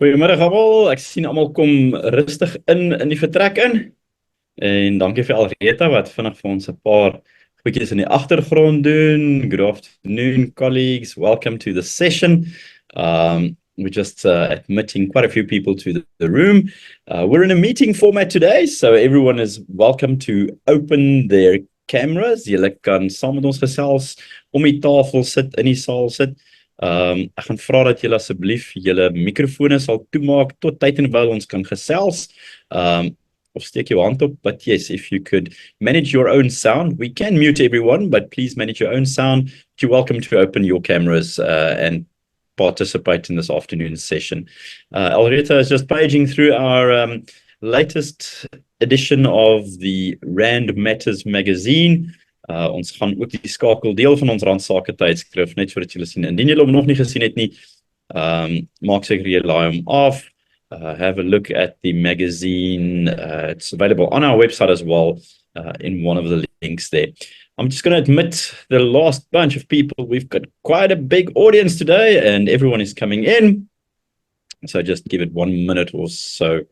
Goeiemiddag almal. Ek sien almal kom rustig in die vertrek in. En dankie vir Alreta wat vinnig vir ons 'n paar goedjies in die agtergrond doen. Good afternoon, colleagues. Welcome to the session. We're just admitting quite a few people to the room. We're in a meeting format today, so everyone is welcome to open their cameras. Julle kan saam met ons gesels, om die tafel sit, in die saal sit. Ek gaan vra dat julle asseblief julle mikrofone sal toemaak tot tyd en wyl ons kan gesels. Of steek jou hand op, but yes, if you could manage your own sound. We can mute everyone, but please manage your own sound. You're welcome to open your cameras and participate in this afternoon's session. Alreta is just paging through our latest edition of the Rand Matters magazine. Ons gaan ook die skakel deel van ons Randsake tydskrif, net sodat julle sien. Indien julle hom nog nie gesien het nie, maak seker jy laai hom af. Have a look at the magazine. It's available on our website as well, in one of the links there. I'm just going to admit the last bunch of people. We've got quite a big audience today and everyone is coming in. So just give it 1 minute or so.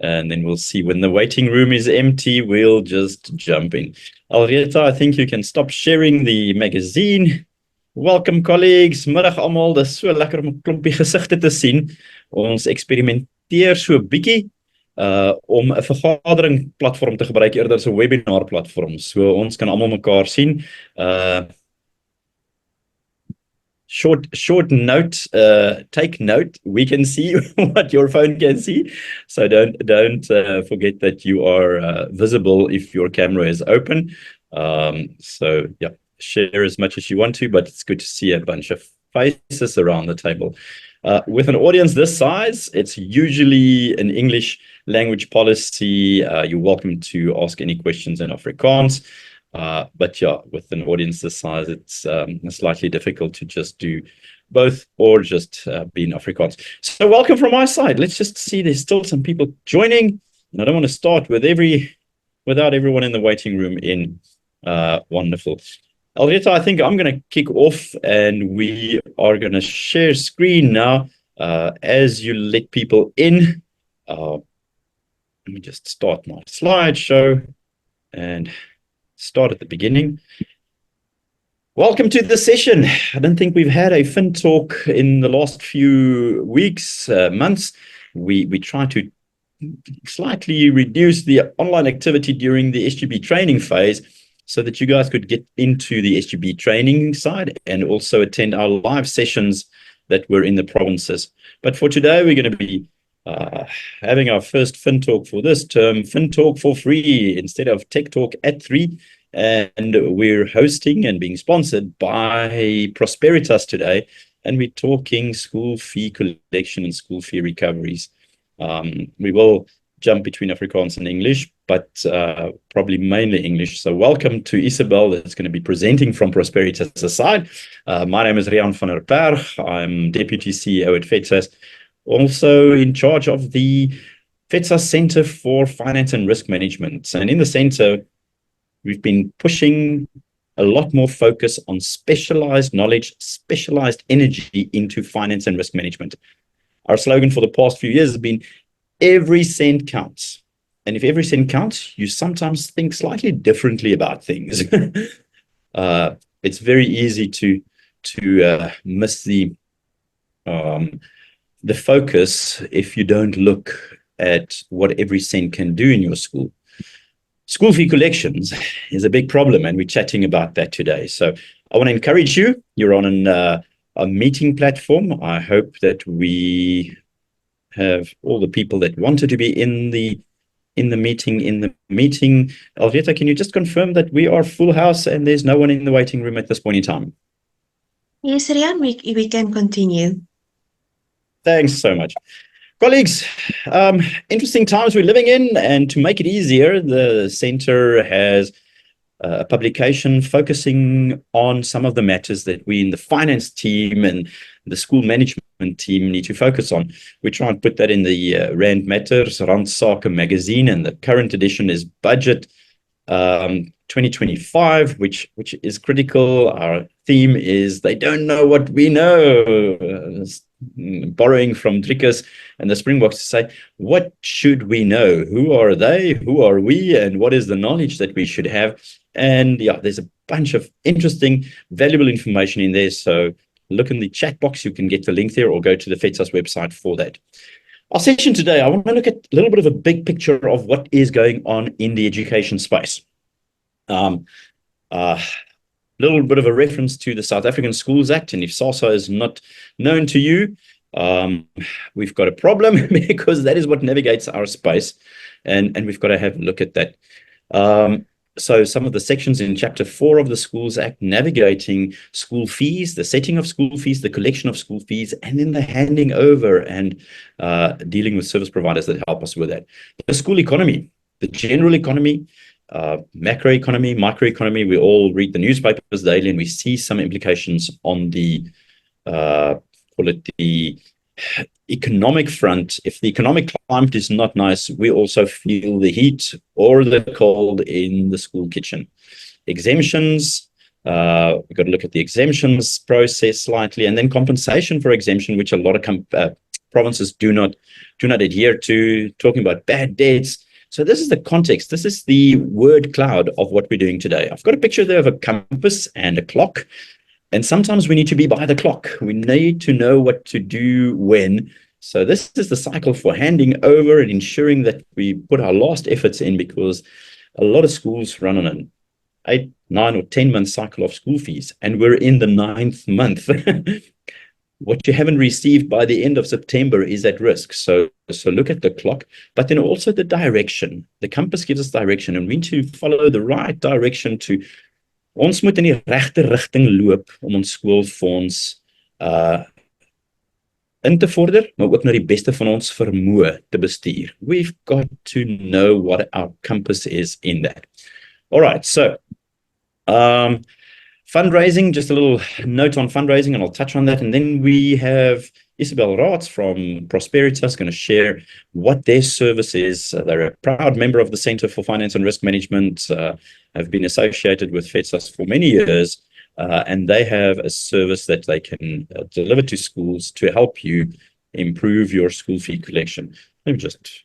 And then we'll see when the waiting room is empty, we'll just jump in. Alreta, I think you can stop sharing the magazine. Welcome colleagues, middag almal, dis so lekker om 'n klompie gesigte te sien. Ons eksperimenteer so 'n bietjie om 'n vergadering platform te gebruik eerder as 'n webinar platform. So ons kan almal mekaar sien. Short note, take note, we can see what your phone can see. So don't forget that you are visible if your camera is open. So yeah, share as much as you want to, but it's good to see a bunch of faces around the table. With an audience this size, it's usually an English language policy. You're welcome to ask any questions in Afrikaans. But yeah, with an audience this size, it's slightly difficult to just do both or just be in Afrikaans. So welcome from my side. Let's just see, there's still some people joining. And I don't want to start with without everyone in the waiting room in. Wonderful. Alreta, I think I'm going to kick off and we are going to share screen now as you let people in. Let me just start my slideshow and start at the beginning. Welcome to the session. I don't think we've had a FinTalk in the last few weeks, months. We try to slightly reduce the online activity during the SGB training phase so that you guys could get into the SGB training side and also attend our live sessions that were in the provinces. But for today, we're going to be having our first FinTalk for this term, FinTalk for free instead of Tech Talk at 3. And we're hosting and being sponsored by Prosperitas today. And we're talking school fee collection and school fee recoveries. We will jump between Afrikaans and English, but probably mainly English. So welcome to Isabel, that's going to be presenting from Prosperitas' side. My name is Rian van der Berg. I'm Deputy CEO at FEDSAS. Also in charge of the FEDSAS Center for Finance and Risk Management. And in the center, we've been pushing a lot more focus on specialized knowledge, specialized energy into finance and risk management. Our slogan for the past few years has been, every cent counts. And if every cent counts, you sometimes think slightly differently about things. It's very easy to miss the focus if you don't look at what every cent can do in your school. School fee collections is a big problem, and we're chatting about that today. So I want to encourage you. You're on a meeting platform. I hope that we have all the people that wanted to be in the meeting. Alreta, can you just confirm that we are full house and there's no one in the waiting room at this point in time? Yes, Rian, we can continue. Thanks so much. Colleagues, interesting times we're living in, and to make it easier, the center has a publication focusing on some of the matters that we in the finance team and the school management team need to focus on. We try and put that in the Rand Matters Randsake magazine, and the current edition is Budget 2025, which is critical. Our theme is, they don't know what we know. borrowing from Driekus and the Springboks to say, what should we know? Who are they? Who are we? And what is the knowledge that we should have? And yeah, there's a bunch of interesting, valuable information in there. So look in the chat box. You can get the link there or go to the FEDSAS website for that. Our session today, I want to look at a little bit of a big picture of what is going on in the education space. Little bit of a reference to the South African Schools Act, and if SASA is not known to you, we've got a problem because that is what navigates our space, and we've got to have a look at that. So some of the sections in Chapter 4 of the Schools Act, navigating school fees, the setting of school fees, the collection of school fees, and then the handing over and dealing with service providers that help us with that. The school economy, the general economy, macroeconomy, microeconomy, we all read the newspapers daily and we see some implications on the, call it the economic front. If the economic climate is not nice, we also feel the heat or the cold in the school kitchen. Exemptions, we've got to look at the exemptions process slightly, and then compensation for exemption, which a lot of provinces do not adhere to, talking about bad debts. So this is the context. This is the word cloud of what we're doing today. I've got a picture there of a compass and a clock. And sometimes we need to be by the clock. We need to know what to do when. So this is the cycle for handing over and ensuring that we put our last efforts in, because a lot of schools run on an 8, 9, or 10-month cycle of school fees. And we're in the 9th month. What you haven't received by the end of September is at risk. So look at the clock, but then also the direction. The compass gives us direction, and we need to follow the right direction to, ons moet in die regte rigting loop om ons skoolfonds in te vorder, maar ook na die beste van ons vermoë te bestuur. We've got to know what our compass is in that. All right, so fundraising, just a little note on fundraising, and I'll touch on that. And then we have Isabel Raats from Prosperitas going to share what their service is. They're a proud member of the Center for Finance and Risk Management, have been associated with FEDSAS for many years, and they have a service that they can deliver to schools to help you improve your school fee collection. Let me just,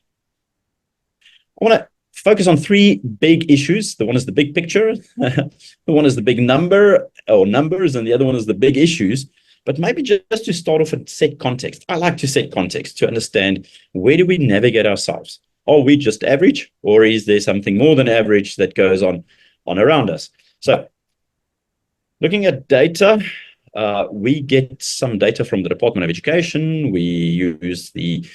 I want to focus on 3 big issues. The one is the big picture, the one is the big number or numbers, and the other one is the big issues. But maybe just to start off and set context. I like to set context to understand, where do we navigate ourselves? Are we just average, or is there something more than average that goes on around us? So looking at data, we get some data from the Department of Education. We use the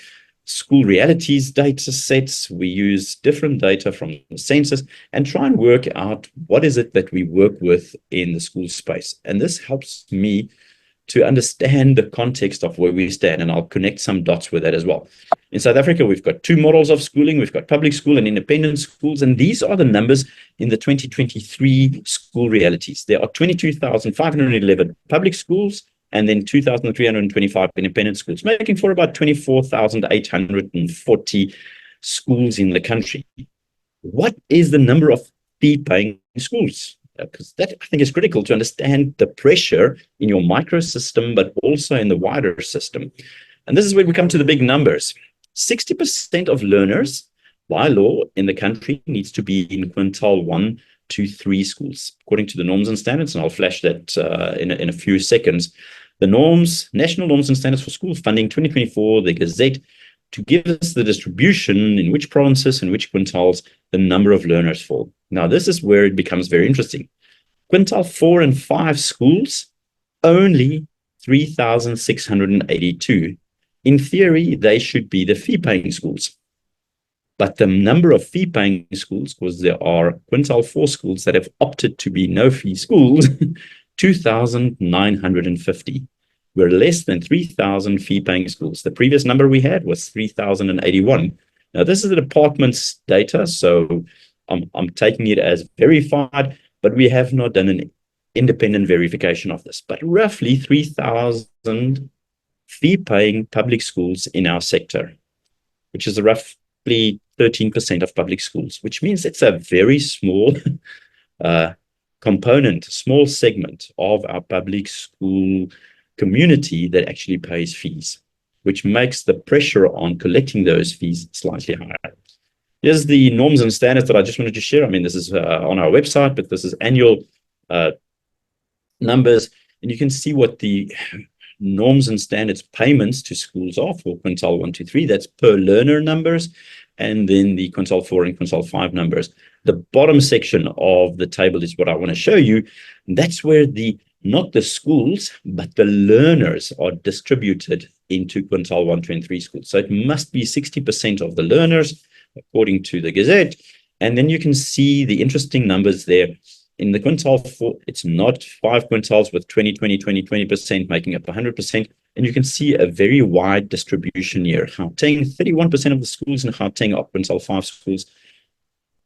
school realities data sets. We use different data from the census and try and work out what is it that we work with in the school space. And this helps me to understand the context of where we stand, and I'll connect some dots with that as well. In South Africa, we've got 2 models of schooling. We've got public school and independent schools, and these are the numbers in the 2023 school realities. There are 22,511 public schools and then 2,325 independent schools, making for about 24,840 schools in the country. What is the number of fee-paying schools? Because that, I think, is critical to understand the pressure in your microsystem, but also in the wider system. And this is where we come to the big numbers. 60% of learners, by law, in the country needs to be in quintile 1 to 3 schools, according to the norms and standards, and I'll flash that in a few seconds. The norms, National Norms and Standards for School Funding 2024, the Gazette, to give us the distribution in which provinces and which quintiles the number of learners fall. Now, this is where it becomes very interesting. Quintile 4 and 5 schools, only 3,682. In theory, they should be the fee-paying schools. But the number of fee-paying schools, because there are quintile 4 schools that have opted to be no-fee schools, 2,950. We're less than 3,000 fee-paying schools. The previous number we had was 3,081. Now, this is the department's data, so I'm taking it as verified, but we have not done an independent verification of this. But roughly 3,000 fee-paying public schools in our sector, which is roughly 13% of public schools, which means it's a very small component, small segment of our public school community that actually pays fees, which makes the pressure on collecting those fees slightly higher. Here's the norms and standards that I just wanted to share. I mean, this is on our website, but this is annual numbers, and you can see what the norms and standards payments to schools are for quintile 1 to 3. That's per learner numbers, and then the quintile 4 and quintile 5 numbers. The bottom section of the table is what I want to show you. That's where not the schools, but the learners are distributed into quintile 1, 2, and 3 schools. So it must be 60% of the learners, according to the Gazette. And then you can see the interesting numbers there. In the quintile 4, it's not 5 quintiles with 20%, making up 100%. And you can see a very wide distribution here. Gauteng, 31% of the schools in Gauteng are quintile 5 schools.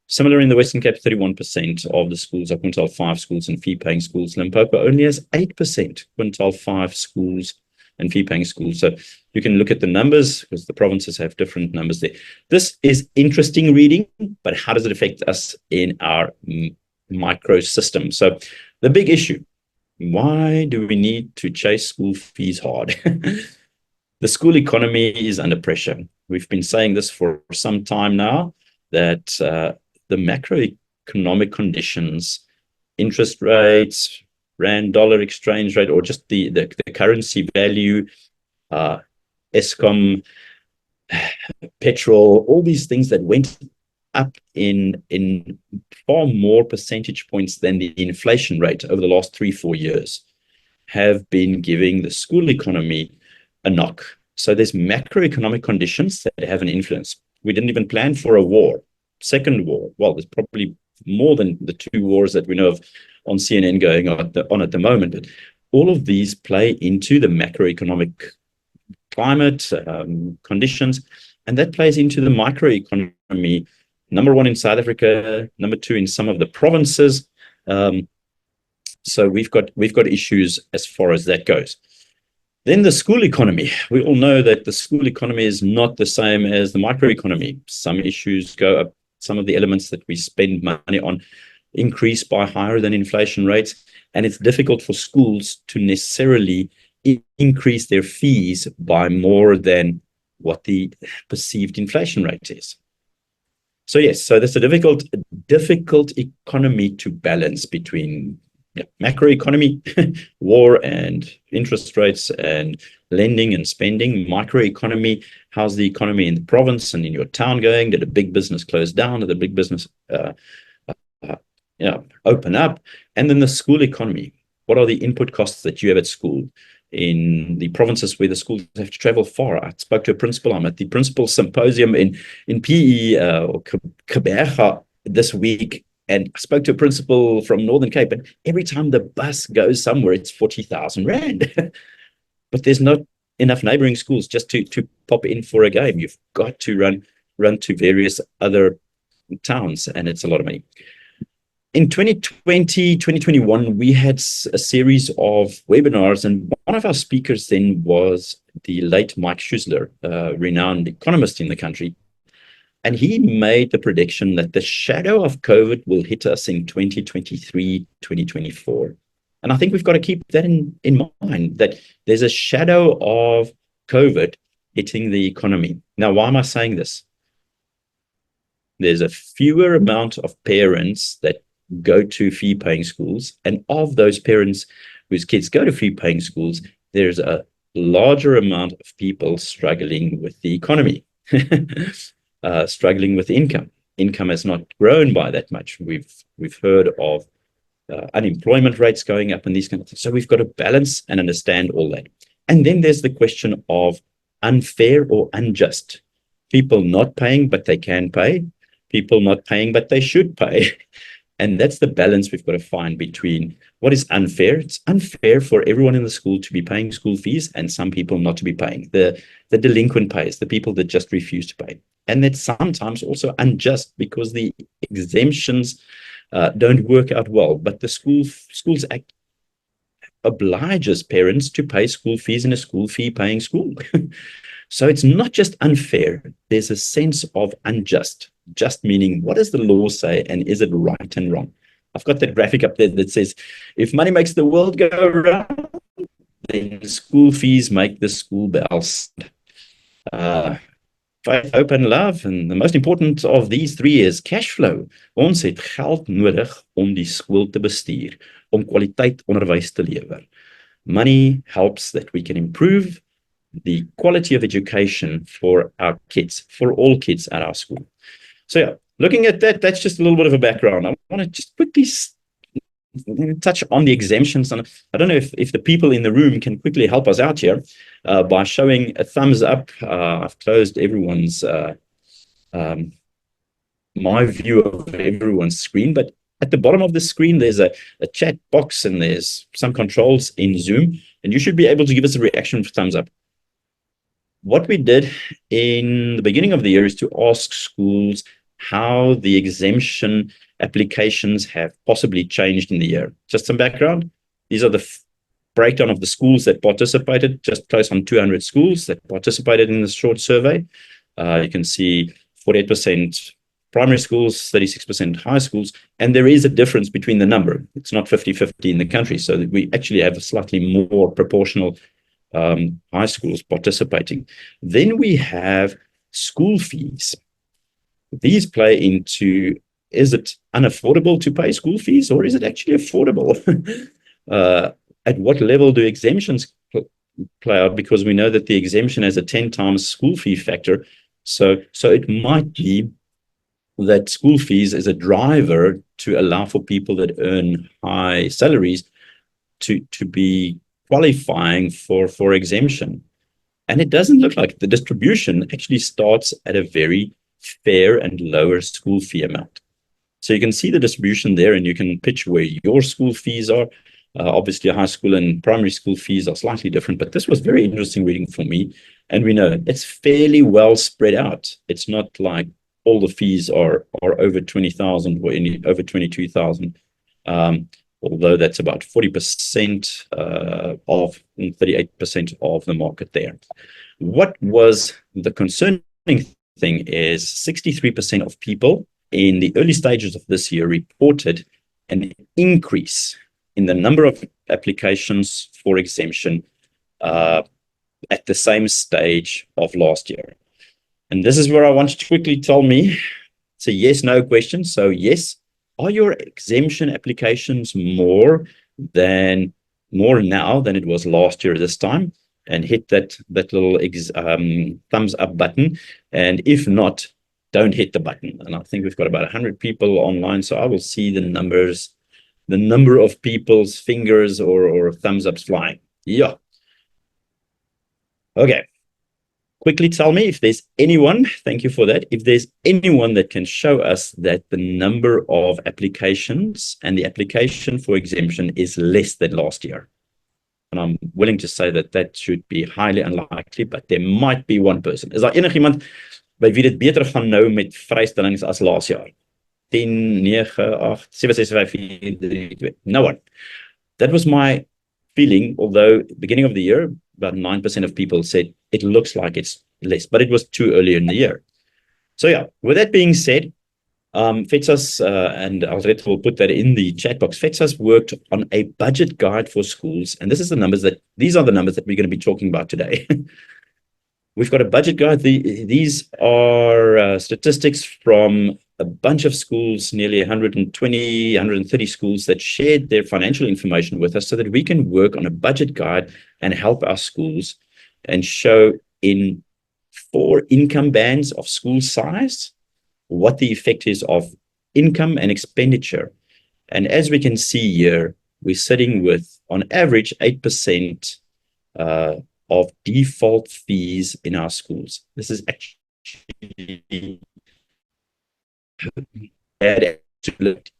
Similar in the Western Cape, 31% of the schools are quintile 5 schools and fee-paying schools. Limpopo only has 8% quintile 5 schools and fee-paying schools. So you can look at the numbers because the provinces have different numbers there. This is interesting reading, but how does it affect us in our micro system? So the big issue, why do we need to chase school fees hard? The school economy is under pressure. We've been saying this for some time now, that the macroeconomic conditions, interest rates, rand dollar exchange rate, or just the currency value, Eskom, petrol, all these things that went up in far more percentage points than the inflation rate over the last 3-4 years have been giving the school economy a knock. So there's macroeconomic conditions that have an influence. We didn't even plan for a war. Second war, well, there's probably more than the 2 wars that we know of on CNN going on at the moment. But all of these play into the macroeconomic climate conditions, and that plays into the microeconomy. Number 1 in South Africa, number 2 in some of the provinces. So we've got issues as far as that goes. Then the school economy. We all know that the school economy is not the same as the microeconomy. Some issues go up. Some of the elements that we spend money on increase by higher than inflation rates, and it's difficult for schools to necessarily increase their fees by more than what the perceived inflation rate is. So yes, so that's a difficult economy to balance between macroeconomy, war and interest rates and lending and spending. Microeconomy, how's the economy in the province and in your town going? Did a big business close down? Did a big business open up? And then the school economy. What are the input costs that you have at school? In the provinces where the schools have to travel far. I spoke to a principal. I'm at the principal symposium in PE or Kaberga this week, and I spoke to a principal from Northern Cape, and every time the bus goes somewhere, it's 40,000 rand. But there's not enough neighboring schools just to pop in for a game. You've got to run to various other towns, and it's a lot of money. In 2020, 2021, we had a series of webinars, and one of our speakers then was the late Mike Schuessler, a renowned economist in the country. And he made the prediction that the shadow of COVID will hit us in 2023, 2024. And I think we've got to keep that in mind, that there's a shadow of COVID hitting the economy. Now, why am I saying this? There's a fewer amount of parents that go to fee-paying schools. And of those parents whose kids go to fee-paying schools, there's a larger amount of people struggling with the economy. Struggling with income. Income has not grown by that much. We've heard of unemployment rates going up and these kind of things. So we've got to balance and understand all that. And then there's the question of unfair or unjust. People not paying, but they can pay. People not paying, but they should pay. And that's the balance we've got to find between what is unfair. It's unfair for everyone in the school to be paying school fees and some people not to be paying. The delinquent pays, the people that just refuse to pay. And that's sometimes also unjust because the exemptions don't work out well. But the Schools Act obliges parents to pay school fees in a school fee paying school. So it's not just unfair. There's a sense of unjust. Just meaning, what does the law say and is it right and wrong? I've got that graphic up there that says, if money makes the world go round, then school fees make the school bells. Faith, hope and love, and the most important of these three is cash flow. Ons het geld nodig om die skool te bestuur, om kwaliteit onderwys te lewer. Money helps that we can improve the quality of education for our kids, for all kids at our school. So yeah, looking at that, that's just a little bit of a background. I want to just quickly touch on the exemptions. And I don't know if the people in the room can quickly help us out here by showing a thumbs up. I've closed everyone's, my view of everyone's screen, but at the bottom of the screen, there's a chat box and there's some controls in Zoom, and you should be able to give us a reaction for thumbs up. What we did in the beginning of the year is to ask schools how the exemption applications have possibly changed in the year. Just some background. These are the breakdown of the schools that participated, just close on 200 schools that participated in this short survey. You can see 48% primary schools, 36% high schools, and there is a difference between the number. It's not 50-50 in the country, so that we actually have a slightly more proportional high schools participating. Then we have school fees. These play into, is it unaffordable to pay school fees, or is it actually affordable? At what level do exemptions play out? Because we know that the exemption has a 10 times school fee factor. So it might be that school fees is a driver to allow for people that earn high salaries to be qualifying for exemption. And it doesn't look like the distribution actually starts at a very fair and lower school fee amount. So you can see the distribution there, and you can pitch where your school fees are. Obviously, high school and primary school fees are slightly different, but this was very interesting reading for me. And we know it's fairly well spread out. It's not like all the fees are over 20,000 or any over 22,000. Although that's about 40% of 38% of the market there. What was the concerning thing is 63% of people in the early stages of this year reported an increase in the number of applications for exemption at the same stage of last year. And this is where I want you to quickly tell me, it's a yes/no question. So yes, are your exemption applications more now than it was last year this time? And hit that little thumbs up button. And if not, don't hit the button. And I think we've got about 100 people online, so I will see the numbers, the number of people's fingers or thumbs ups flying. Yeah. Okay. Quickly tell me if there's anyone, thank you for that, if there's anyone that can show us that the number of applications and the application for exemption is less than last year. And I'm willing to say that that should be highly unlikely, but there might be one person. Is daar enigiemand by wie dit beter gaan nou met vrystellings as laas jaar? 10, 9, 8, 7, 6, 5, 4, 3, 2. No one. That was my feeling, although beginning of the year, about 9% of people said it looks like it's less, but it was too early in the year. So yeah, with that being said, FEDSAS, and Alfred will put that in the chat box, FEDSAS worked on a budget guide for schools, and these are the numbers that we're going to be talking about today. We've got a budget guide. These are statistics from a bunch of schools, nearly 120, 130 schools that shared their financial information with us so that we can work on a budget guide and help our schools and show in 4 income bands of school size what the effect is of income and expenditure. And as we can see here, we're sitting with, on average, 8% of default fees in our schools. This is actually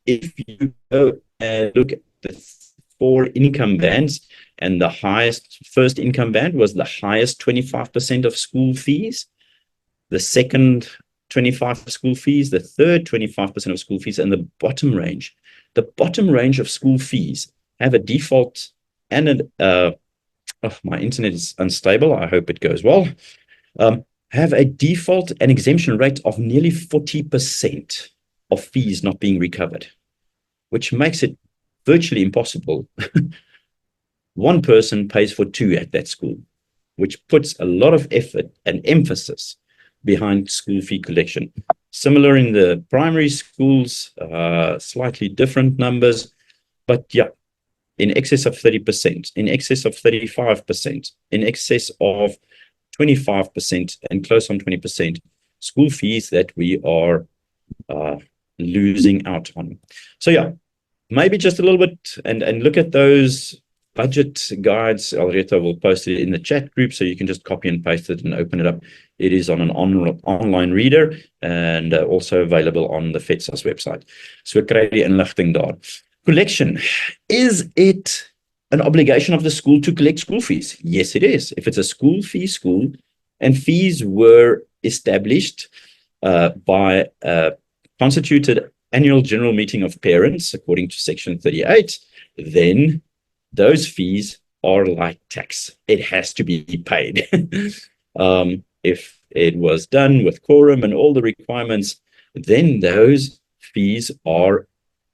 if you go and look at the 4 income bands, and the highest first income band was the highest 25% of school fees, the second 25% school fees, the third 25% of school fees, and the bottom range. The bottom range of school fees have a default and my internet is unstable. I hope it goes well. Have a default and exemption rate of nearly 40% of fees not being recovered, which makes it virtually impossible one person pays for two at that school, which puts a lot of effort and emphasis behind school fee collection. Similar in the primary schools, slightly different numbers, but yeah, in excess of 30%, in excess of 35%, in excess of 25%, and close on 20% school fees that we are losing out on. So yeah, maybe just a little bit and look at those budget guides. Alreta will post it in the chat group, so you can just copy and paste it and open it up. It is on an online reader and also available on the FEDSAS website. So kry die inligting daar. Collection, is it an obligation of the school to collect school fees? Yes, it is. If it's a school fee school and fees were established by a constituted annual general meeting of parents, according to section 38, then those fees are like tax. It has to be paid. If it was done with quorum and all the requirements, then those fees are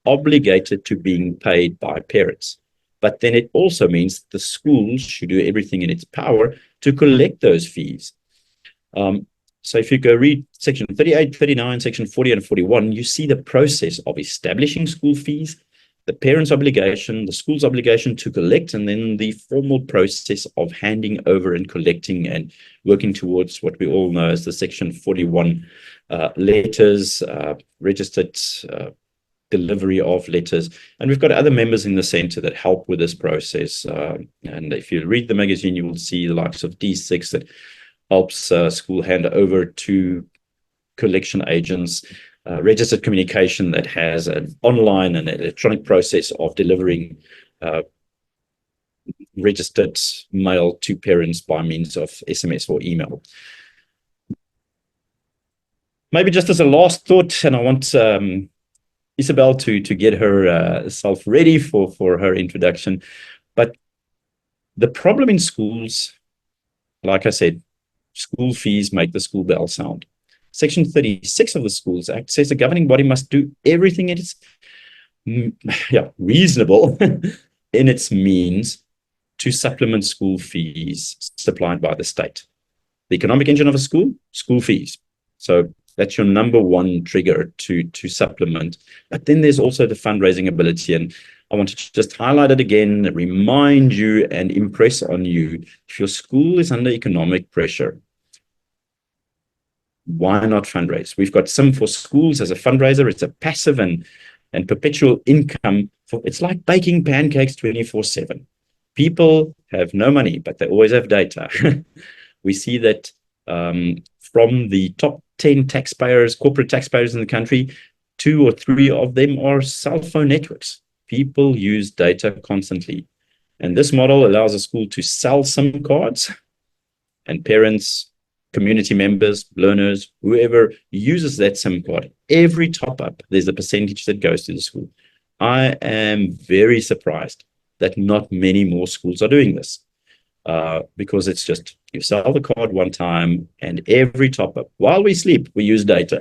obligated to being paid by parents. But then it also means the school should do everything in its power to collect those fees. So if you go read section 38, 39, section 40 and 41, you see the process of establishing school fees, the parent's obligation, the school's obligation to collect, and then the formal process of handing over and collecting and working towards what we all know as the section 41 letters, registered delivery of letters. And we've got other members in the center that help with this process. And if you read the magazine, you will see the likes of D6 that helps school hand over to collection agents, registered communication that has an online and electronic process of delivering registered mail to parents by means of SMS or email. Maybe just as a last thought, and I want Isabel to get herself ready for her introduction, but the problem in schools, like I said, school fees make the school bell sound. Section 36 of the Schools Act says the governing body must do everything it is reasonable in its means to supplement school fees supplied by the state. The economic engine of a school, school fees. So that's your number one trigger to supplement. But then there's also the fundraising ability. And I want to just highlight it again, remind you and impress on you, if your school is under economic pressure, why not fundraise? We've got Sim for Schools as a fundraiser. It's a passive and perpetual income. It's like baking pancakes 24/7. People have no money, but they always have data. We see that from the top 10 taxpayers, corporate taxpayers in the country, 2 or 3 of them are cell phone networks. People use data constantly. And this model allows a school to sell SIM cards, and parents, community members, learners, whoever uses that SIM card, every top up, there's a percentage that goes to the school. I am very surprised that not many more schools are doing this, because it's just, you sell the card one time and every top up, while we sleep, we use data.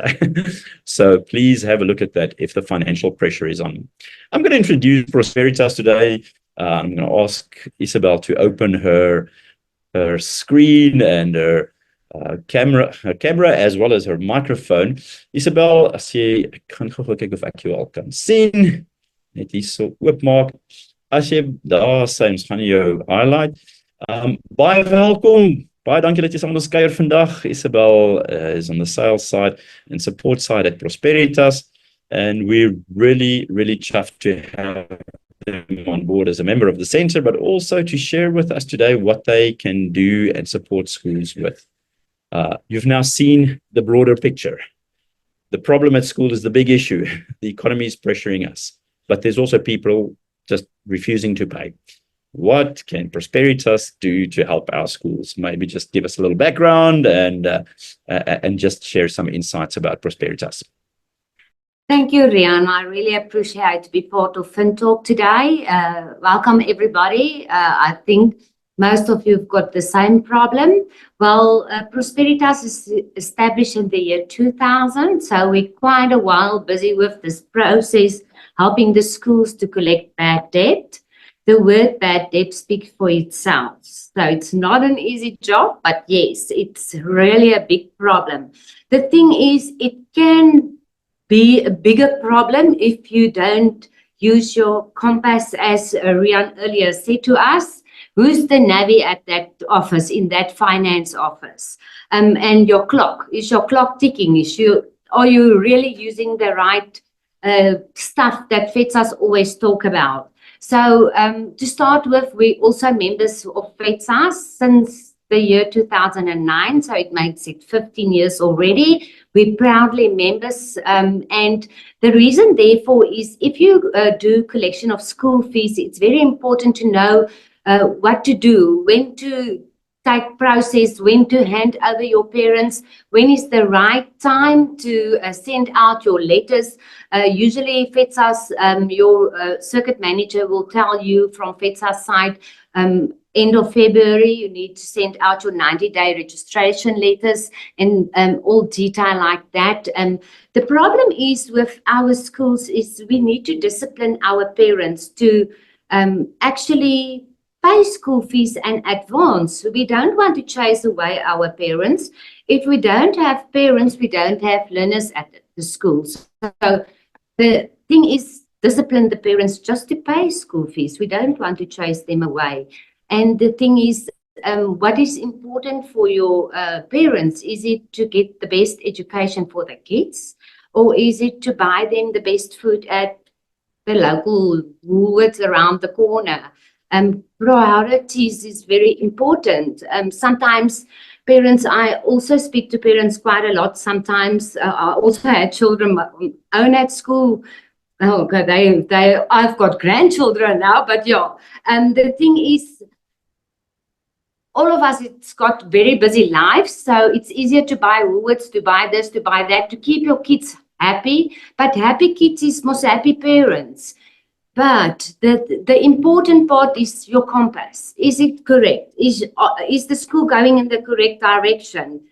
So please have a look at that if the financial pressure is on. I'm going to introduce Prosperitas today. I'm going to ask Isabel to open her screen and her camera as well as her microphone. Isabel, as jy, ek gaan gou kyk of ek jou al kan sien. Net hier so oopmaak. As jy daar sien, ons gaan jou highlight. Baie welkom. Baie dankie dat jy saam met ons kuier vandag. Isabel is on the sales side and support side at Prosperitas, and we're really chuffed to have them on board as a member of the center, but also to share with us today what they can do and support schools with. You've now seen the broader picture. The problem at school is the big issue. The economy is pressuring us, but there's also people just refusing to pay. What can Prosperitas do to help our schools? Maybe just give us a little background and just share some insights about Prosperitas. Thank you, Rian. I really appreciate to be part of FinTalk today. Welcome, everybody. I think most of you have got the same problem. Well, Prosperitas is established in the year 2000, so we're quite a while busy with this process, helping the schools to collect bad debt. the word bad debt speaks for itself. So it's not an easy job, but yes, it's really a big problem. The thing is, it can be a bigger problem if you don't use your compass, as Rian earlier said to us. Who's the navvy at that office, in that finance office? And your clock, is your clock ticking? Are you really using the right stuff that FEDSAS always talk about? So to start with, we also members of FEDSAS since the year 2009, so it makes it 15 years already. We're proudly members, and the reason therefore is if you do collection of school fees, it's very important to know what to do, when to take process, when to hand over your parents, when is the right time to send out your letters. Usually FEDSAS, your circuit manager will tell you from FEDSAS side, end of February, you need to send out your 90-day registration letters and all detail like that. The problem is with our schools is we need to discipline our parents to actually pay school fees in advance. We don't want to chase away our parents. If we don't have parents, we don't have learners at the schools. So the thing is, discipline the parents just to pay school fees. We don't want to chase them away. And the thing is, what is important for your parents? Is it to get the best education for the kids? Or is it to buy them the best food at the local Woolworths around the corner? Priorities is very important. Sometimes parents, I also speak to parents quite a lot. Sometimes I also had children own at school. Oh God, I've got grandchildren now, but yeah. The thing is, all of us, it's got very busy lives, so it's easier to buy Woolworths, to buy this, to buy that, to keep your kids happy. But happy kids is most happy parents. But the important part is your compass. Is it correct? Is the school going in the correct direction?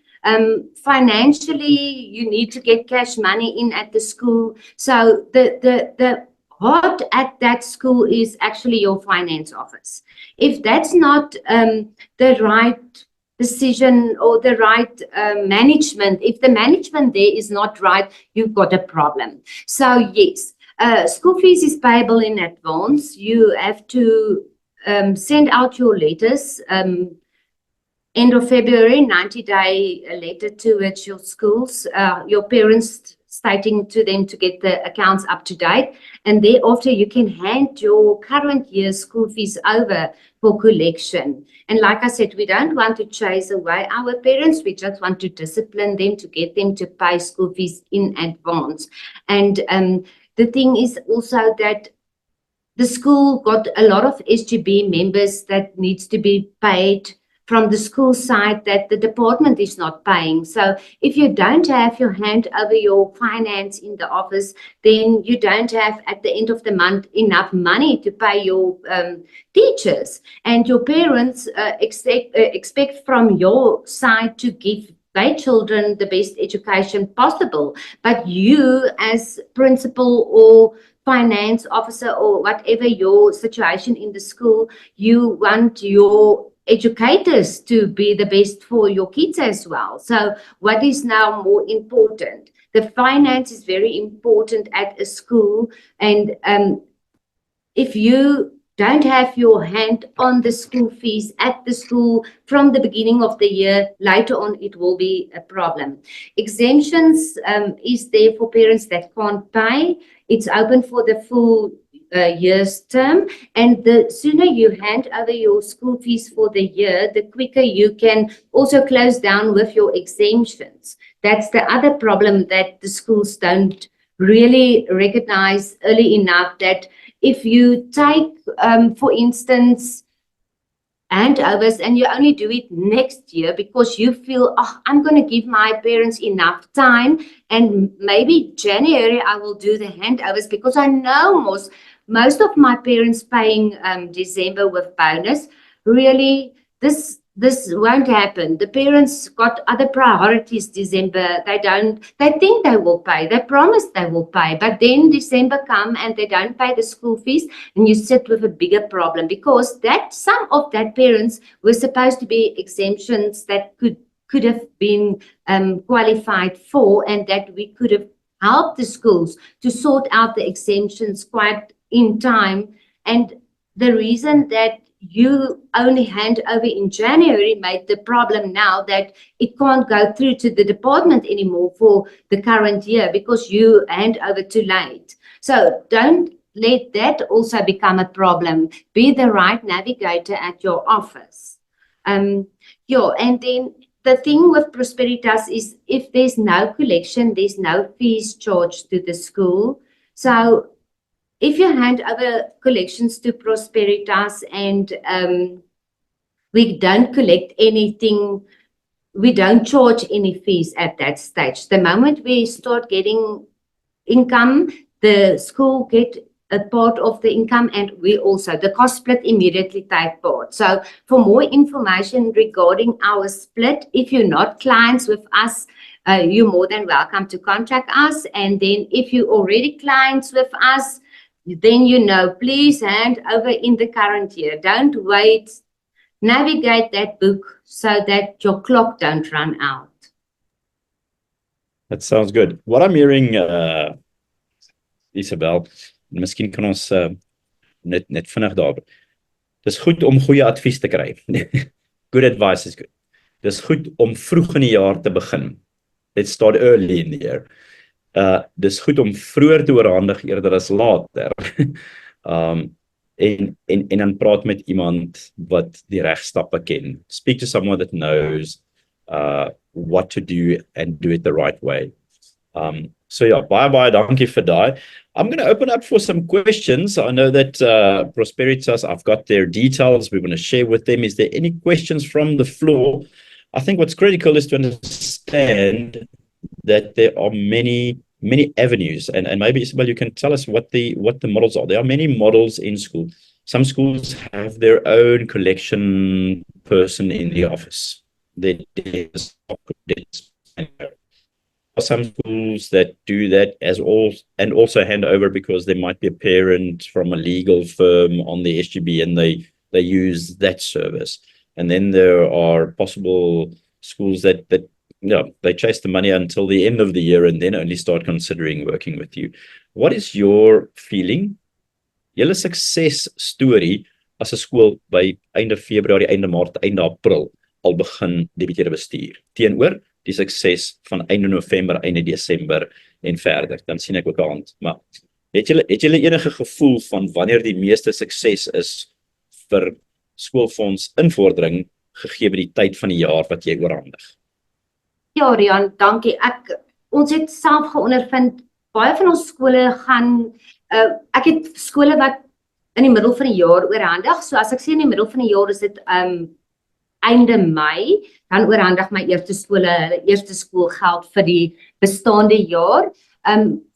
Financially, you need to get cash money in at the school. So the heart at that school is actually your finance office. If that's not the right decision or the right management, if the management there is not right, you've got a problem. So yes. School fees is payable in advance. You have to send out your letters end of February, 90-day letter towards your schools, your parents stating to them to get the accounts up to date. And thereafter, you can hand your current year's school fees over for collection. And like I said, we don't want to chase away our parents. We just want to discipline them to get them to pay school fees in advance. And the thing is also that the school got a lot of SGB members that needs to be paid from the school side that the department is not paying. So if you don't have your hand over your finance in the office, then you don't have at the end of the month enough money to pay your teachers. And your parents expect from your side to give their children the best education possible. But you as principal or finance officer or whatever your situation in the school, you want your educators to be the best for your kids as well. So what is now more important? The finance is very important at a school. And if you don't have your hand on the school fees at the school from the beginning of the year, later on it will be a problem. Exemptions is there for parents that can't pay. It's open for the full year's term, and the sooner you hand over your school fees for the year, the quicker you can also close down with your exemptions. That's the other problem that the schools don't really recognize early enough, that if you take, for instance, handovers and you only do it next year because you feel, oh, I'm going to give my parents enough time, and maybe January I will do the handovers because I know most of my parents paying December with bonus. Really, this this won't happen. The parents got other priorities December. They think they will pay. They promise they will pay. But then December come and they don't pay the school fees, and you sit with a bigger problem, because some of that parents were supposed to be exemptions that could have been qualified for, and that we could have helped the schools to sort out the exemptions quite in time. And the reason that you only hand over in January made the problem now that it can't go through to the department anymore for the current year, because you hand over too late. So don't let that also become a problem. Be the right navigator at your office. And then the thing with Prosperitas is, if there's no collection, there's no fees charged to the school. So if you hand over collections to Prosperitas and we don't collect anything, we don't charge any fees at that stage. The moment we start getting income, the school get a part of the income, and we also, the cost split immediately take part. So for more information regarding our split, if you're not clients with us, you're more than welcome to contact us. And then if you're already clients with us, then please hand over in the current year. Don't wait. Navigate that book so that your clock don't run out. That sounds good. What I'm hearing, Isabel, miskien kan ons net vinnig daaroor. Dis goed om goeie advies te kry. Good advice is good. Dis goed om vroeg in die jaar te begin. Let's start early in the year. Dis goed om vroeër te oorhandig eerder as later. En dan praat met iemand wat die regstappe ken. Speak to someone that knows what to do and do it the right way. So yeah, bye dankie vir daai. I'm going to open up for some questions. I know that Prosperitas, I've got their details we want to share with them. Is there any questions from the floor? I think what's critical is to understand that there are many avenues, and maybe Isabel, you can tell us what the models are. There are many models in school. Some schools have their own collection person in the office. Some schools that do that and also hand over, because there might be a parent from a legal firm on the SGB and they use that service. And then there are possible schools that they chase the money until the end of the year and then only start considering working with you. What is your feeling? Julle sukses storie as 'n skool by einde Februarie, einde Maart, einde April al begin debiteure bestuur teenoor die sukses van einde November, einde Desember en verder. Dan sien ek ook 'n hand. Maar het julle enige gevoel van wanneer die meeste sukses is vir skoolfonds invordering gegee by die tyd van die jaar wat jy oorhandig? Ja, Rian, dankie. Ons het self geondervind, baie van ons skole gaan, ek het skole wat in die middel van die jaar oorhandig. So as ek sê in die middel van die jaar, is dit einde Mei, dan oorhandig my eerste skoolgeld vir die bestaande jaar.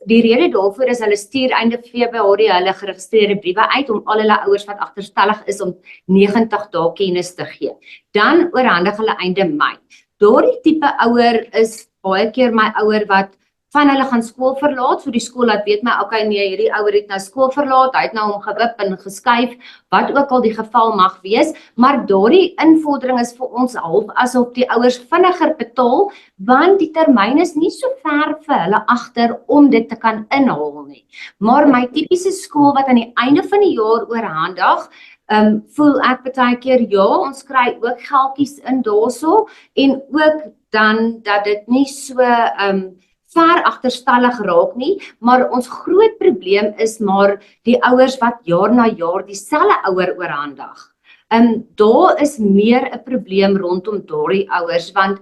Die rede daarvoor is hulle stuur einde Februarie hulle geregistreerde briewe uit om al hulle ouers wat agterstallig is om 90 dae kennis te gee. Dan oorhandig hulle einde Mei. Daardie tipe ouer is baie keer my ouer wat van hulle gaan skool verlaat, so die skool laat weet my, okay, nee, hierdie ouer het nou skool verlaat, hy het nou hom gewip en geskuif, wat ook al die geval mag wees, maar daardie invordering is vir ons half asof die ouers vinniger betaal, want die termyn is nie so ver vir hulle agter om dit te kan inhaal nie. Maar my tipiese skool wat aan die einde van die jaar oorhandig, voel ek baie keer, ja, ons kry ook geldjies in daarso, en ook dan dat dit nie so ver agterstallig raak nie, maar ons groot probleem is maar die ouers wat jaar na jaar dieselfde ouer oorhandig. Daar is meer 'n probleem rondom daardie ouers, want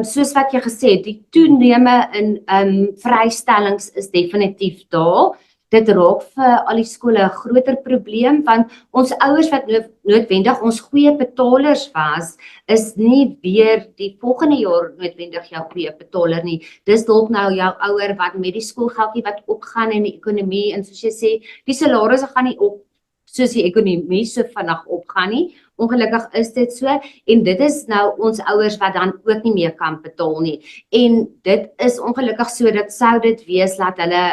soos wat jy gesê het, die toename in vrystellings is definitief daar. Dit raak vir al die skole 'n groter probleem, want ons ouers wat noodwendig ons goeie betalers was, is nie weer die volgende jaar noodwendig jou goeie betaler nie. Dis dalk nou jou ouer wat met die skoolgeldjie wat opgaan in die ekonomie, en soos jy sê, die salarisse gaan nie op soos die ekonomie so vinnig opgaan nie. Ongelukkig is dit so en dit is nou ons ouers wat dan ook nie meer kan betaal nie. En dit is ongelukkig so dat sou dit wees dat hulle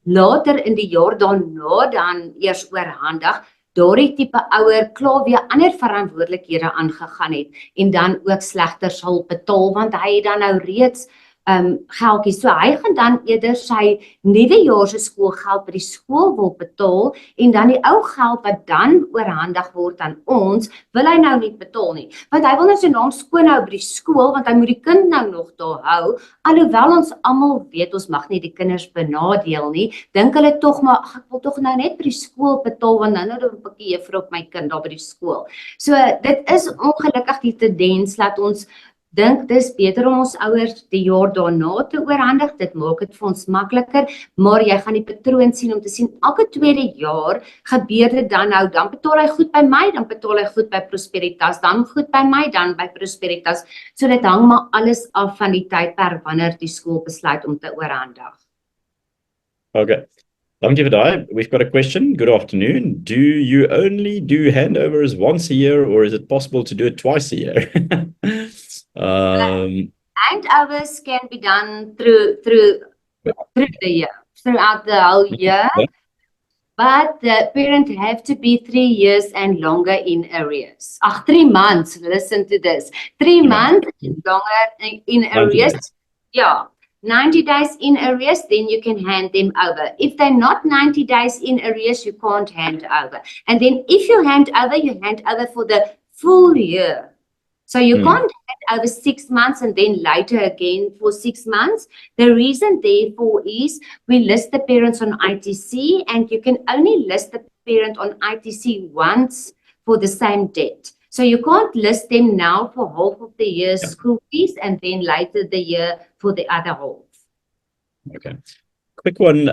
later in die jaar daarna dan eers oorhandig, daardie tipe ouer klaar weer ander verantwoordelikhede aangegaan het en dan ook slegter sal betaal want hy het dan nou reeds geldjies. So hy gaan dan eerder sy nuwejaarse skoolgeld by die skool wil betaal en dan die ou geld wat dan oorhandig word aan ons, wil hy nou nie betaal nie. Want hy wil nou sy naam skoon hou by die skool want hy moet die kind nou nog daar hou. Alhoewel ons almal weet ons mag nie die kinders benadeel nie, dink hulle tog maar ek wil tog nou net by die skool betaal want nou dan 'n bietjie juffrou op my kind daar by die skool. So dit is ongelukkig die tendens dat ons dink dis beter om ons ouers die jaar daarna te oorhandig, dit maak dit vir ons makliker, maar jy gaan die patroon sien om te sien, elke tweede jaar gebeur dit dan nou, dan betaal hy goed by my, dan betaal hy goed by Prosperitas, dan goed by my, dan by Prosperitas, so dit hang maar alles af van die tydperk wanneer die skool besluit om te oorhandig. Okay. Dankie vir daai. We've got a question. Good afternoon. Do you only do handovers once a year or is it possible to do it twice a year? Handovers can be done through the year, throughout the whole year, but the parent have to be 3 years and longer in arrears. 3 months, listen to this. 3 months and longer in arrears. Yeah. 90 days in arrears, then you can hand them over. If they're not 90 days in arrears, you can't hand over. And then if you hand over for the full year. So you can't hand over 6 months and then later again for 6 months. The reason therefore is we list the parents on ITC and you can only list the parent on ITC once for the same debt. So you can't list them now for half of the year's school fees and then later the year for the other half. Okay. Quick one.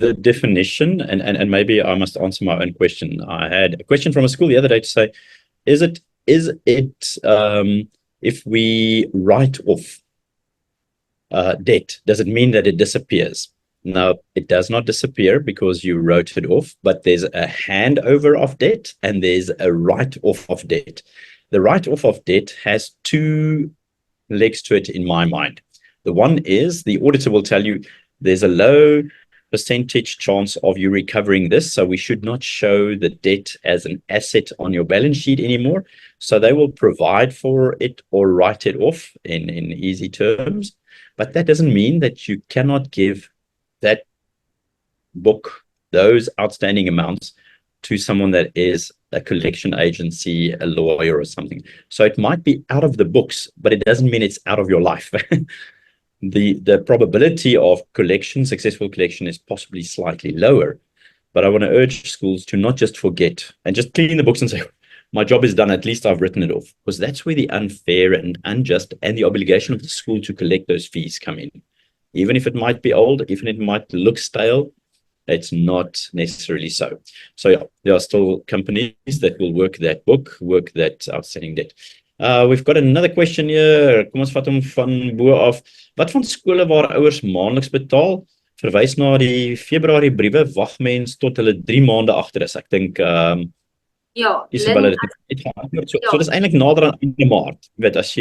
The definition, and maybe I must answer my own question. I had a question from a school the other day to say, is it if we write off debt, does it mean that it disappears? No, it does not disappear because you wrote it off, but there's a handover of debt and there's a write-off of debt. The write-off of debt has 2 legs to it in my mind. The one is the auditor will tell you there's a low percentage chance of you recovering this, so we should not show the debt as an asset on your balance sheet anymore. So they will provide for it or write it off in easy terms, but that doesn't mean that you cannot give that book, those outstanding amounts, to someone that is a collection agency, a lawyer or something. So it might be out of the books, but it doesn't mean it's out of your life. The probability of successful collection is possibly slightly lower, but I want to urge schools to not just forget and just clean the books and say, my job is done, at least I've written it off, because that's where the unfair and unjust and the obligation of the school to collect those fees come in. Even if it might be old, even if it might look stale, it's not necessarily so. So yeah, there are still companies that will work that book, work that outstanding debt. We've got another question here. Kom ons vat hom van bo af. Wat van skole waar ouers maandeliks betaal, verwys na die Februarie briewe, wag mens tot hulle 3 maande agter is. Ek dink Isabella het geantwoord. So dis eintlik nader aan einde Maart. Jy weet, as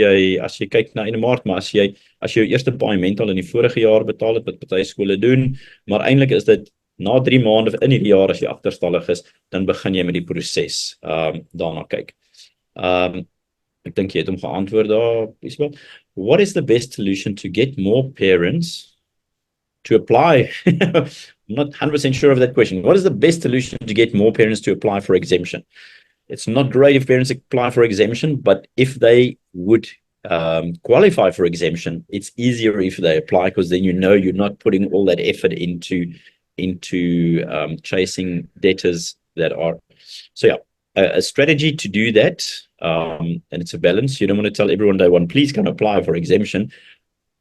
jy kyk na einde Maart, maar as jy jou eerste paaiement al in die vorige jaar betaal het, wat party skole doen, maar eintlik is dit na 3 maande in hierdie jaar as jy agterstallig is, dan begin jy met die proses daarna kyk. Ek dink jy het hom geantwoord daar, Isabel. What is the best solution to get more parents to apply? I'm not 100% sure of that question. What is the best solution to get more parents to apply for exemption? It's not great if parents apply for exemption, but if they would qualify for exemption, it's easier if they apply, because then you know you're not putting all that effort into chasing debtors that are. So yeah, a strategy to do that, and it's a balance. You don't want to tell everyone day one, please come apply for exemption,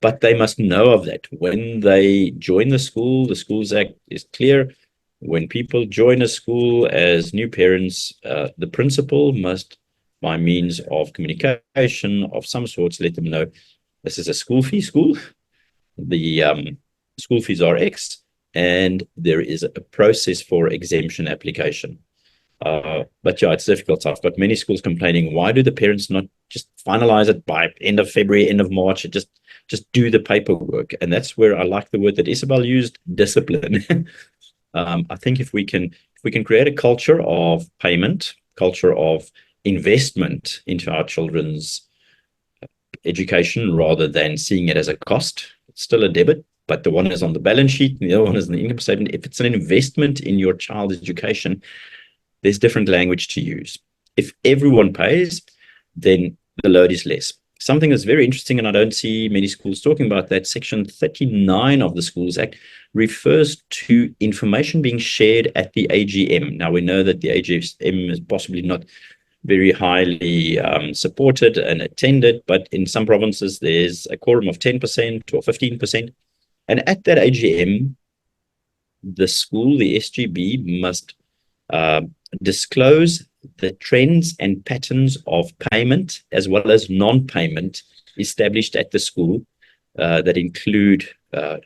but they must know of that. When they join the Schools Act is clear. When people join a school as new parents, the principal must, by means of communication of some sorts, let them know this is a school fee school. The school fees are X. and there is a process for exemption application. But yeah, it's difficult. I've got many schools complaining, why do the parents not just finalize it by end of February, end of March, and just do the paperwork? And that's where I like the word that Isabel used, discipline. I think if we can create a culture of payment, culture of investment into our children's education rather than seeing it as a cost, it's still a debit, but the one is on the balance sheet and the other one is in the income statement. If it's an investment in your child's education, there's different language to use. If everyone pays, then the load is less. Something that's very interesting, and I don't see many schools talking about that, Section 39 of the Schools Act refers to information being shared at the AGM. Now, we know that the AGM is possibly not very highly supported and attended, but in some provinces, there's a quorum of 10% or 15%. And at that AGM, the school, the SGB, must disclose the trends and patterns of payment as well as non-payment established at the school that include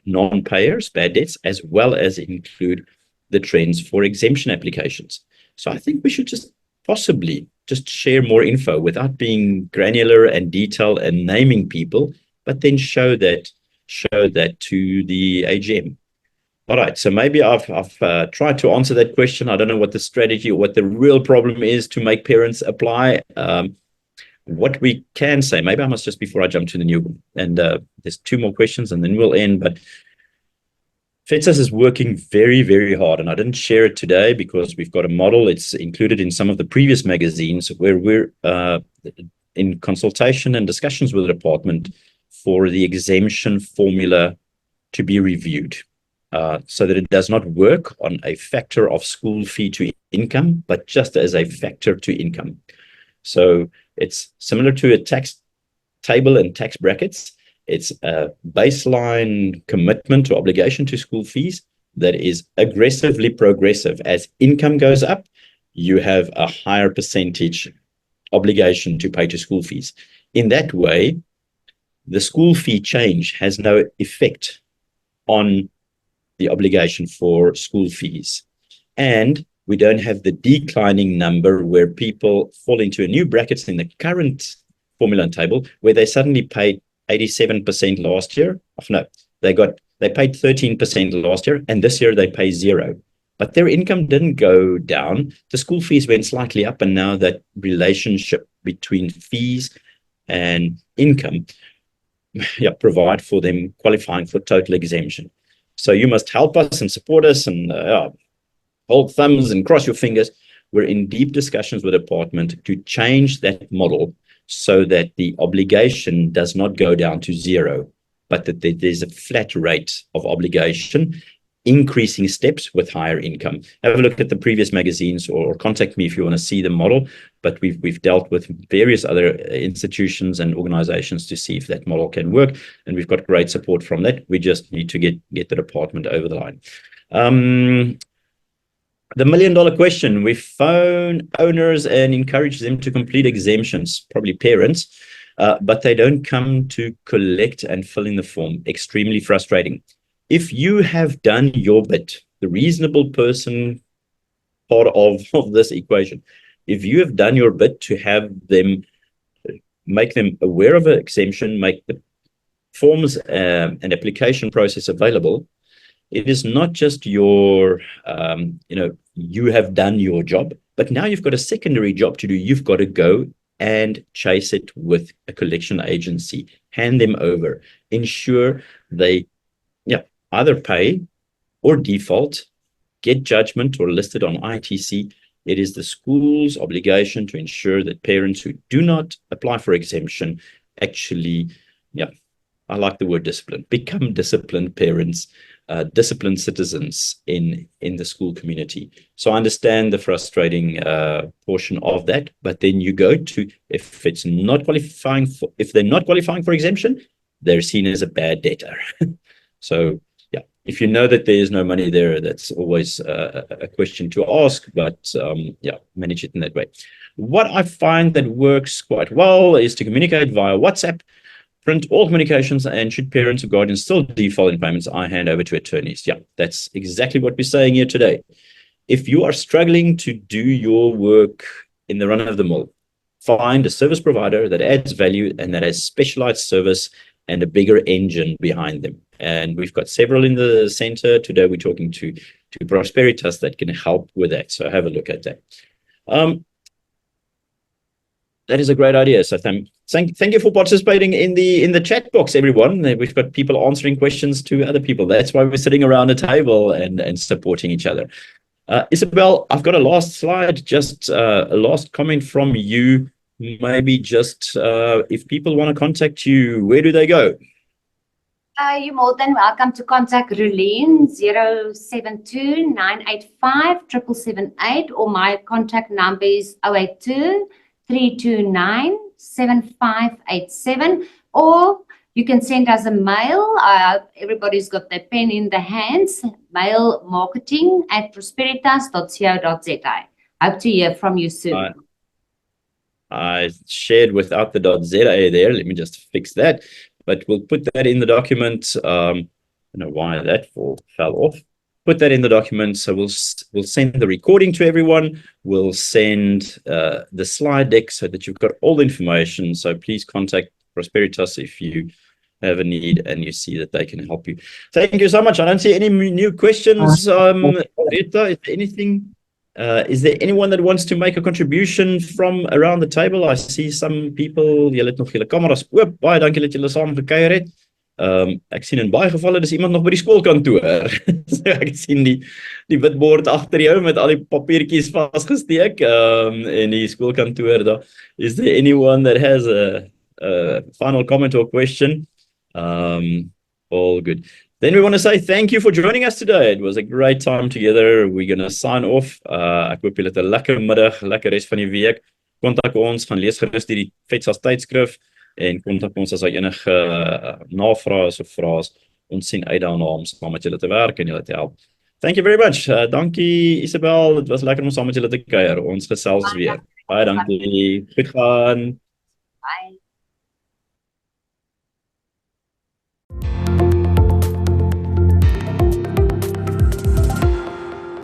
non-payers, bad debts, as well as include the trends for exemption applications. So I think we should just possibly just share more info without being granular and detailed and naming people, but then show that to the AGM. All right, so maybe I've tried to answer that question. I don't know what the strategy or what the real problem is to make parents apply. What we can say, maybe I must just, before I jump to the new one, and there's two more questions and then we'll end, but FEDSAS is working very, very hard, and I didn't share it today because we've got a model. It's included in some of the previous magazines where we're in consultation and discussions with the department for the exemption formula to be reviewed. So that it does not work on a factor of school fee to income, but just as a factor to income. So it's similar to a tax table and tax brackets. It's a baseline commitment or obligation to school fees that is aggressively progressive. As income goes up, you have a higher percentage obligation to pay to school fees. In that way, the school fee change has no effect on the obligation for school fees. And we don't have the declining number where people fall into a new bracket in the current formula and table where they suddenly paid 87% last year. Oh, no, they paid 13% last year, and this year they pay 0. But their income didn't go down. The school fees went slightly up, and now that relationship between fees and income provide for them qualifying for total exemption. So you must help us and support us and hold thumbs and cross your fingers. We're in deep discussions with the department to change that model so that the obligation does not go down to 0, but that there's a flat rate of obligation, increasing steps with higher income. Have a look at the previous magazines or contact me if you want to see the model. But we've dealt with various other institutions and organizations to see if that model can work, and we've got great support from that. We just need to get the department over the line. The $1 million question: we phone owners and encourage them to complete exemptions, probably parents, but they don't come to collect and fill in the form. Extremely frustrating. If you have done your bit, the reasonable person part of this equation, if you have done your bit to have them, make them aware of an exemption, make the forms and application process available, it is not just your, you have done your job, but now you've got a secondary job to do. You've got to go and chase it with a collection agency, hand them over, ensure they either pay or default, get judgment or listed on ITC. It is the school's obligation to ensure that parents who do not apply for exemption actually, I like the word discipline, become disciplined parents, disciplined citizens in the school community. So I understand the frustrating portion of that, but then you go to, if they're not qualifying for exemption, they're seen as a bad debtor. So if you know that there is no money there, that's always a question to ask, but manage it in that way. What I find that works quite well is to communicate via WhatsApp, print all communications, and should parents or guardians still default in payments, I hand over to attorneys. Yeah, that's exactly what we're saying here today. If you are struggling to do your work in the run-of-the-mill, find a service provider that adds value and that has specialized service and a bigger engine behind them. And we've got several in the center. Today we're talking to Prosperitas that can help with that. So have a look at that. That is a great idea. So thank you for participating in the chat box, everyone. We've got people answering questions to other people. That's why we're sitting around a table and supporting each other. Isabel, I've got a last slide, just a last comment from you. Maybe just if people want to contact you, where do they go? You're more than welcome to contact Relene 072-985-7778, or my contact number is 082-329-7587, or you can send us a mail. Everybody's got their pen in their hands. Mail marketing@prosperitas.co.za. Hope to hear from you soon. I shared without the .za there. Let me just fix that. But we'll put that in the document. I don't know why that fell off. Put that in the document. So we'll send the recording to everyone. We'll send the slide deck so that you've got all the information. So please contact Prosperitas if you have a need and you see that they can help you. Thank you so much. I don't see any new questions. Rita, is there anything? Is there anyone that wants to make a contribution from around the table? I see some people, julle het nog julle kameras oop. Baie dankie dat julle saam gekuier het. Ek sien in baie gevalle dis iemand nog by die skoolkantoor. So ek sien die witbord agter jou met al die papiertjies vasgesteek. In die skoolkantoor daar. Is there anyone that has a final comment or question? All good. Then we want to say thank you for joining us today. It was a great time together. We're going to sign off. Ek hoop julle het 'n lekker middag, lekker res van die week. Kontak ons, gaan lees gerus die FEDSAS tydskrif en kontak ons as daar enige navrae is of vrae is. Ons sien uit daarna om saam met julle te werk en julle te help. Thank you very much. Dankie Isabel. Dit was lekker om saam met julle te kuier. Ons gesels weer. Baie dankie. Goed gaan.